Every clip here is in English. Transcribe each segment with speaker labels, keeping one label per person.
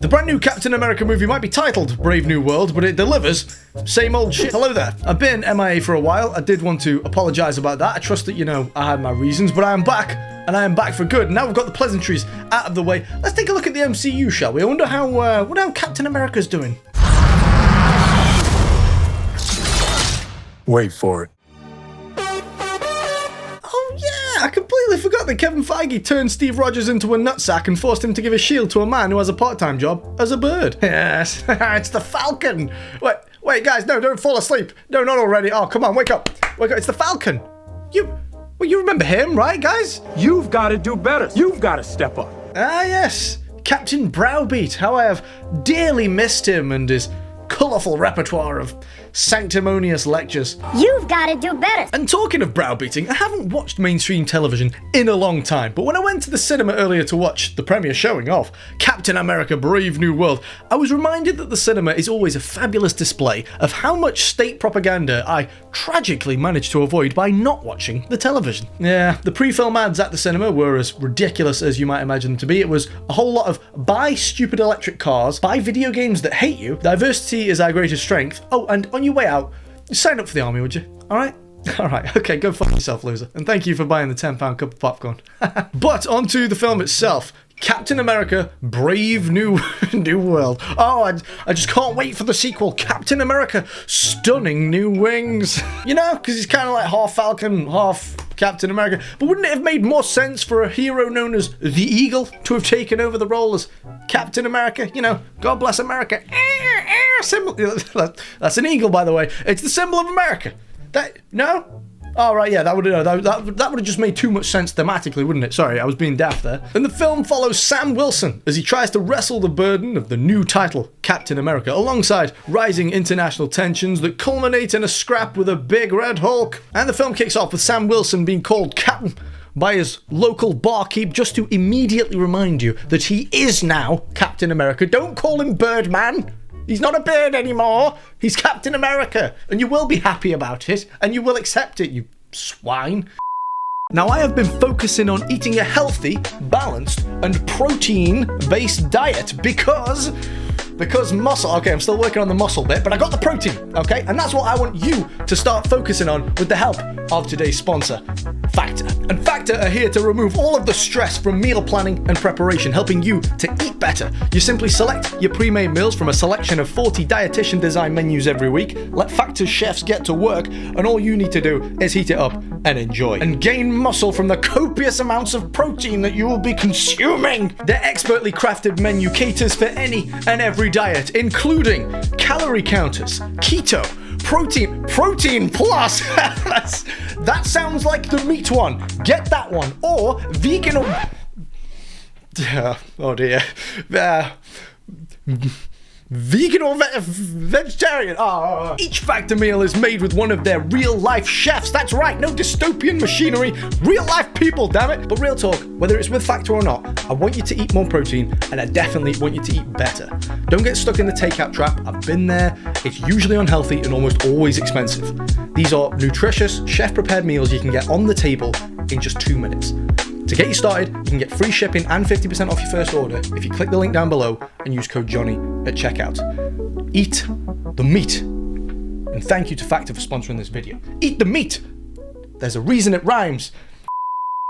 Speaker 1: The brand new Captain America movie might be titled Brave New World, but it delivers same old shit. Hello there. I've been MIA for a while. I did want to apologise about that. I trust that, you know, I had my reasons, but I am back, and I am back for good. Now we've got the pleasantries out of the way. Let's take a look at the MCU, shall we? I wonder how Captain America's doing.
Speaker 2: Wait for it.
Speaker 1: Oh yeah, I completely forgot that Kevin Feige turned Steve Rogers into a nutsack and forced him to give a shield to a man who has a part-time job as a bird. Yes, it's the Falcon. Wait, guys, no, don't fall asleep. No, not already. Oh, come on, wake up. Wake up, it's the Falcon. You remember him, right, guys?
Speaker 2: You've got to do better. You've got to step up.
Speaker 1: Ah, yes, Captain Browbeat. How I have dearly missed him and his colourful repertoire of sanctimonious lectures.
Speaker 3: You've got to do better.
Speaker 1: And talking of browbeating, I haven't watched mainstream television in a long time, but when I went to the cinema earlier to watch the premiere showing of Captain America Brave New World, I was reminded that the cinema is always a fabulous display of how much state propaganda I tragically managed to avoid by not watching the television. Yeah, the pre-film ads at the cinema were as ridiculous as you might imagine them to be. It was a whole lot of buy stupid electric cars, buy video games that hate you, diversity is our greatest strength. Oh, and on your way out, sign up for the army, would you? Alright? Alright, okay, go fuck yourself, loser. And thank you for buying the £10 cup of popcorn. But onto the film itself. Captain America, Brave New World. Oh, I just can't wait for the sequel. Captain America, Stunning New Wings. You know, because he's kind of like half Falcon, half Captain America. But wouldn't it have made more sense for a hero known as the Eagle to have taken over the role as Captain America? You know, God bless America. Symbol. That's an eagle, by the way. It's the symbol of America. No? Oh, right, yeah, that would have just made too much sense thematically, wouldn't it? Sorry, I was being daft there. And the film follows Sam Wilson as he tries to wrestle the burden of the new title, Captain America, alongside rising international tensions that culminate in a scrap with a big red Hulk. And the film kicks off with Sam Wilson being called Captain by his local barkeep just to immediately remind you that he is now Captain America. Don't call him Birdman. He's not a bird anymore. He's Captain America. And you will be happy about it. And you will accept it, you swine. Now, I have been focusing on eating a healthy, balanced, and protein-based diet because muscle. Okay, I'm still working on the muscle bit, but I got the protein, okay? And that's what I want you to start focusing on with the help of today's sponsor, Factor. And Factor are here to remove all of the stress from meal planning and preparation, helping you to eat better. You simply select your pre-made meals from a selection of 40 dietitian-designed menus every week, let Factor's chefs get to work, and all you need to do is heat it up and enjoy. And gain muscle from the copious amounts of protein that you will be consuming. Their expertly crafted menu caters for any and every diet, including calorie counters, keto, protein plus. That sounds like the meat one. Get that one. Or vegan or... oh dear. Vegan or vegetarian? Each Factor meal is made with one of their real-life chefs. That's right, no dystopian machinery. Real-life people, damn it. But real talk, whether it's with Factor or not, I want you to eat more protein, and I definitely want you to eat better. Don't get stuck in the takeout trap. I've been there. It's usually unhealthy and almost always expensive. These are nutritious, chef-prepared meals you can get on the table in just 2 minutes. To get you started, you can get free shipping and 50% off your first order if you click the link down below and use code Jonny at checkout. Eat the meat. And thank you to Factor for sponsoring this video. Eat the meat. There's a reason it rhymes.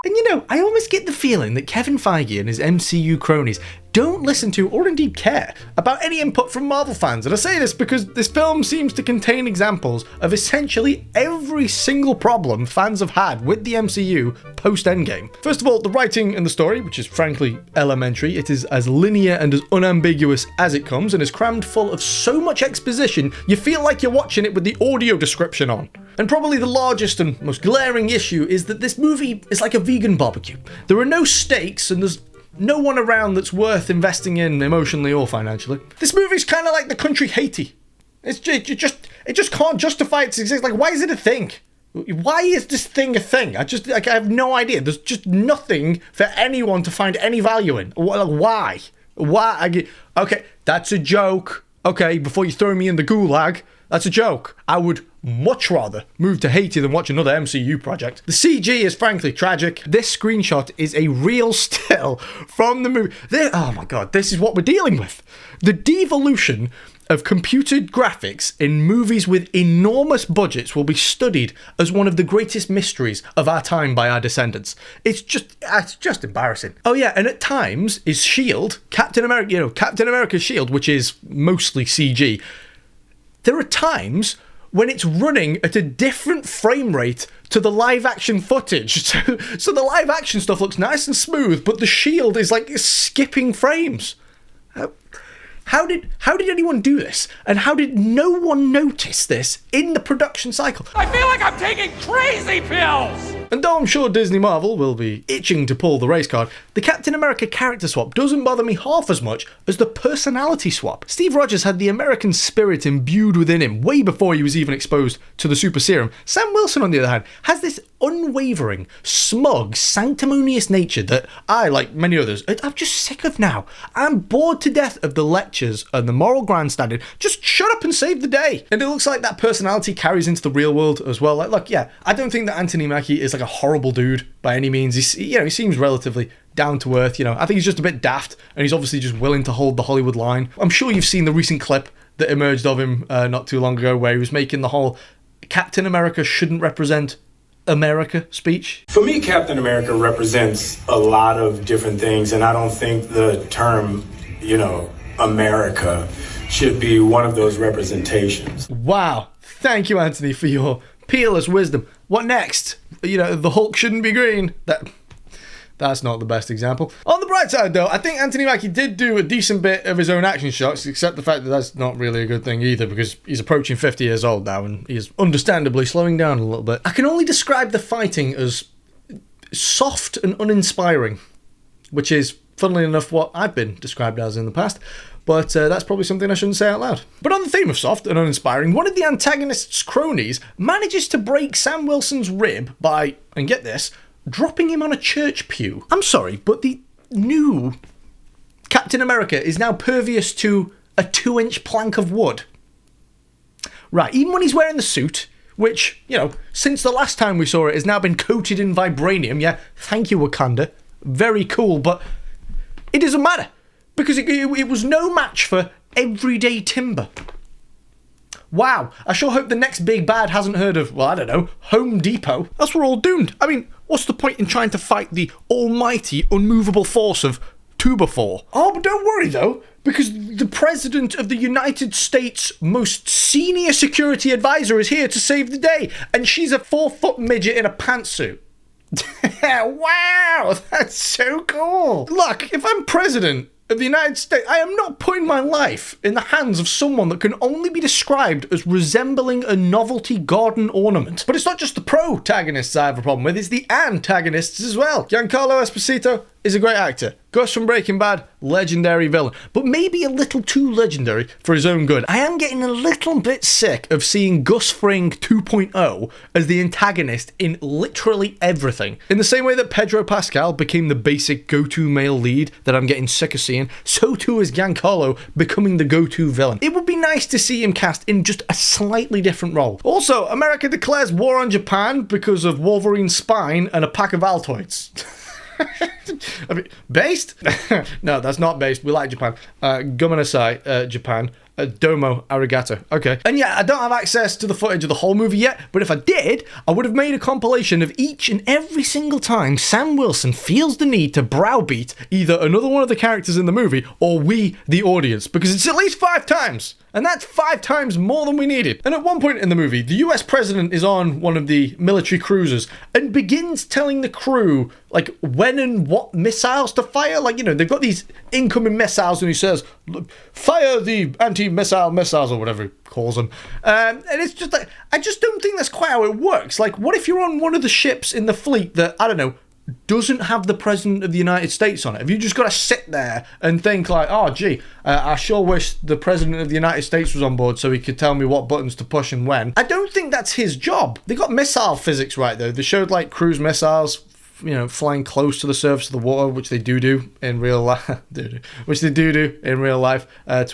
Speaker 1: And you know, I almost get the feeling that Kevin Feige and his MCU cronies don't listen to or indeed care about any input from Marvel fans. And I say this because this film seems to contain examples of essentially every single problem fans have had with the MCU post-Endgame. First of all, the writing and the story, which is frankly elementary. It is as linear and as unambiguous as it comes and is crammed full of so much exposition you feel like you're watching it with the audio description on. And probably the largest and most glaring issue is that this movie is like a vegan barbecue. There are no stakes and there's no one around that's worth investing in emotionally or financially. This movie's kind of like the country Haiti. It just can't justify its existence. Like, why is it a thing? Why is this thing a thing? I have no idea. There's just nothing for anyone to find any value in. Why? Why? Okay, that's a joke. Okay, before you throw me in the gulag, That's a joke. I would much rather move to Haiti than watch another MCU project. The CG is frankly tragic. This screenshot is a real still from the movie. Oh my god, this is what we're dealing with. The devolution of computed graphics in movies with enormous budgets will be studied as one of the greatest mysteries of our time by our descendants. It's just embarrassing. Oh yeah, and at times is S.H.I.E.L.D., Captain America's S.H.I.E.L.D., which is mostly CG, there are times when it's running at a different frame rate to the live action footage. So the live action stuff looks nice and smooth, but the S.H.I.E.L.D. is like skipping frames. How did anyone do this? And how did no one notice this in the production cycle?
Speaker 2: I feel like I'm taking crazy pills!
Speaker 1: And though I'm sure Disney Marvel will be itching to pull the race card, the Captain America character swap doesn't bother me half as much as the personality swap. Steve Rogers had the American spirit imbued within him way before he was even exposed to the super serum. Sam Wilson, on the other hand, has this unwavering, smug, sanctimonious nature that I, like many others, I'm just sick of now. I'm bored to death of the lectures and the moral grandstanding. Just shut up and save the day. And it looks like that personality carries into the real world as well. Like, look, yeah, I don't think that Anthony Mackie is like a horrible dude by any means. He seems relatively down to earth. I think he's just a bit daft, and he's obviously just willing to hold the Hollywood line. I'm sure you've seen the recent clip that emerged of him not too long ago, where he was making the whole Captain America shouldn't represent America speech.
Speaker 3: For me, Captain America represents a lot of different things, and I don't think the term, America should be one of those representations.
Speaker 1: Wow. Thank you, Anthony, for your peerless wisdom. What next? The Hulk shouldn't be green. That's not the best example. On the bright side, though, I think Anthony Mackie did do a decent bit of his own action shots, except the fact that that's not really a good thing either, because he's approaching 50 years old now, and he's understandably slowing down a little bit. I can only describe the fighting as soft and uninspiring, which is, funnily enough, what I've been described as in the past. But that's probably something I shouldn't say out loud. But on the theme of soft and uninspiring, one of the antagonist's cronies manages to break Sam Wilson's rib by, and get this, dropping him on a church pew. I'm sorry, but the new Captain America is now pervious to a 2-inch plank of wood. Right, even when he's wearing the suit, which, since the last time we saw it, has now been coated in vibranium. Yeah, thank you, Wakanda. Very cool, but it doesn't matter, because it was no match for everyday timber. Wow, I sure hope the next big bad hasn't heard of, Home Depot. Else we're all doomed. I mean, what's the point in trying to fight the almighty, unmovable force of 2x4? Oh, but don't worry though, because the President of the United States' most senior security advisor is here to save the day, and she's a 4-foot midget in a pantsuit. Wow, that's so cool. Look, if I'm president of the United States, I am not putting my life in the hands of someone that can only be described as resembling a novelty garden ornament. But it's not just the protagonists I have a problem with, it's the antagonists as well. Giancarlo Esposito is a great actor. Gus from Breaking Bad, legendary villain, but maybe a little too legendary for his own good. I am getting a little bit sick of seeing Gus Fring 2.0 as the antagonist in literally everything. In the same way that Pedro Pascal became the basic go-to male lead that I'm getting sick of seeing, so too is Giancarlo becoming the go-to villain. It would be nice to see him cast in just a slightly different role. Also, America declares war on Japan because of Wolverine's spine and a pack of Altoids. I mean, based? No, that's not based. We like Japan. Gomenasai, Japan. Domo arigato. Okay. And yeah, I don't have access to the footage of the whole movie yet, but if I did, I would have made a compilation of each and every single time Sam Wilson feels the need to browbeat either another one of the characters in the movie or we, the audience, because it's at least 5 times. And that's 5 times more than we needed. And at one point in the movie, the US president is on one of the military cruisers and begins telling the crew, like, when and what missiles to fire. Like, they've got these incoming missiles, and he says, fire the anti-missile missiles, or whatever he calls them. And it's just like, I just don't think that's quite how it works. Like, what if you're on one of the ships in the fleet that, doesn't have the President of the United States on it? Have you just got to sit there and think like, oh gee, I sure wish the President of the United States was on board so he could tell me what buttons to push and when? I don't think that's his job. They got missile physics right though. They showed like cruise missiles, flying close to the surface of the water, which they do in real life, to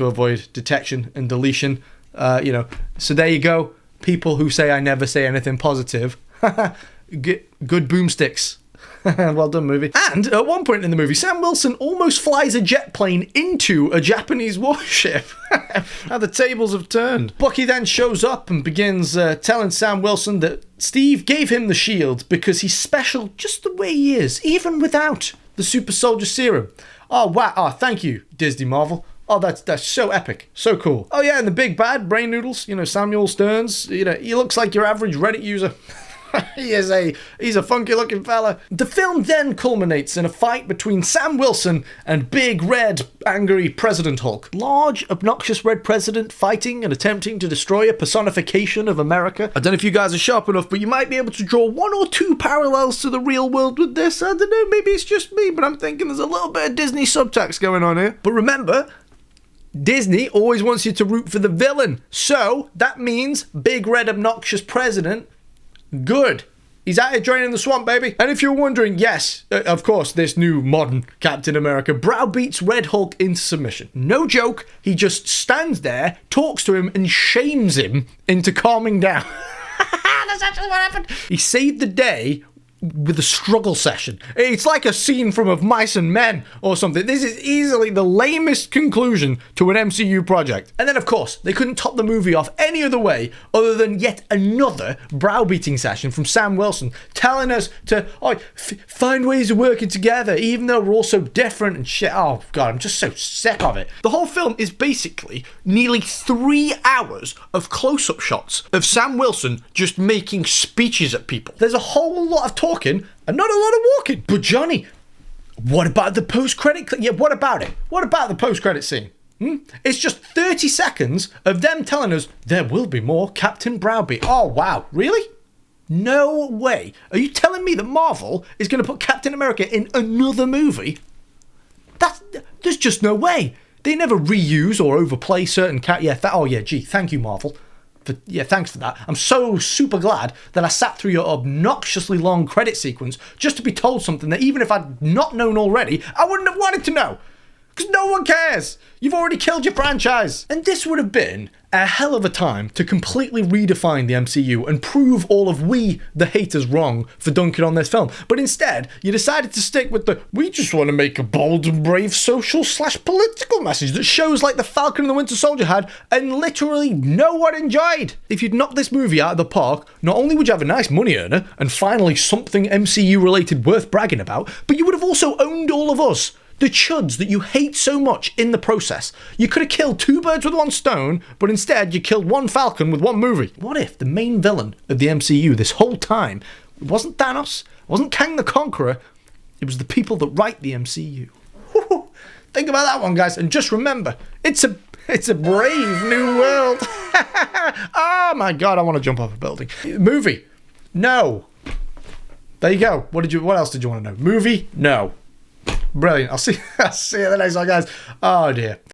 Speaker 1: avoid detection and deletion. So there you go. People who say I never say anything positive. Good boomsticks. Well done, movie. And at one point in the movie, Sam Wilson almost flies a jet plane into a Japanese warship. How the tables have turned. Bucky then shows up and begins telling Sam Wilson that Steve gave him the shield because he's special just the way he is, even without the super soldier serum. Oh, wow. Oh, thank you, Disney Marvel. Oh, that's so epic. So cool. Oh, yeah, and the big bad, Brain Noodles, Samuel Stearns, he looks like your average Reddit user. He's a funky looking fella. The film then culminates in a fight between Sam Wilson and big red angry President Hulk. Large obnoxious red president fighting and attempting to destroy a personification of America. I don't know if you guys are sharp enough, but you might be able to draw one or two parallels to the real world with this. I don't know, maybe it's just me, but I'm thinking there's a little bit of Disney subtext going on here. But remember, Disney always wants you to root for the villain. So that means big red obnoxious president. Good. He's out here draining the swamp, baby. And if you're wondering, yes, of course, this new modern Captain America browbeats Red Hulk into submission. No joke. He just stands there, talks to him, and shames him into calming down. That's actually what happened. He saved the day with a struggle session. It's like a scene from Of Mice and Men or something. This is easily the lamest conclusion to an MCU project. And then, of course, they couldn't top the movie off any other way other than yet another browbeating session from Sam Wilson telling us to find ways of working together even though we're all so different and shit. Oh, God, I'm just so sick of it. The whole film is basically nearly 3 hours of close-up shots of Sam Wilson just making speeches at people. There's a whole lot of talking and not a lot of walking. But Jonny, what about the post-credit? Yeah, what about it? What about the post-credit scene? It's just 30 seconds of them telling us there will be more Captain Browbeat. Oh, wow. Really? No way. Are you telling me that Marvel is going to put Captain America in another movie? There's just no way. They never reuse or overplay certain thank you, Marvel. Thanks for that. I'm so super glad that I sat through your obnoxiously long credit sequence just to be told something that even if I'd not known already, I wouldn't have wanted to know. Because no one cares. You've already killed your franchise. And this would have been a hell of a time to completely redefine the MCU and prove all of we, the haters, wrong for dunking on this film. But instead, you decided to stick with we just want to make a bold and brave social/political message that shows like the Falcon and the Winter Soldier had and literally no one enjoyed. If you'd knocked this movie out of the park, not only would you have a nice money earner and finally something MCU related worth bragging about, but you would have also owned all of us. The chuds that you hate so much in the process. You could have killed 2 birds with one stone, but instead you killed 1 falcon with 1 movie. What if the main villain of the MCU this whole time wasn't Thanos, wasn't Kang the Conqueror, it was the people that write the MCU? Think about that one, guys, and just remember, it's a brave new world. Oh my God, I want to jump off a building. Movie? No. There you go. What else did you want to know? Movie? No. Brilliant. I'll see you in the next one, guys. Oh dear.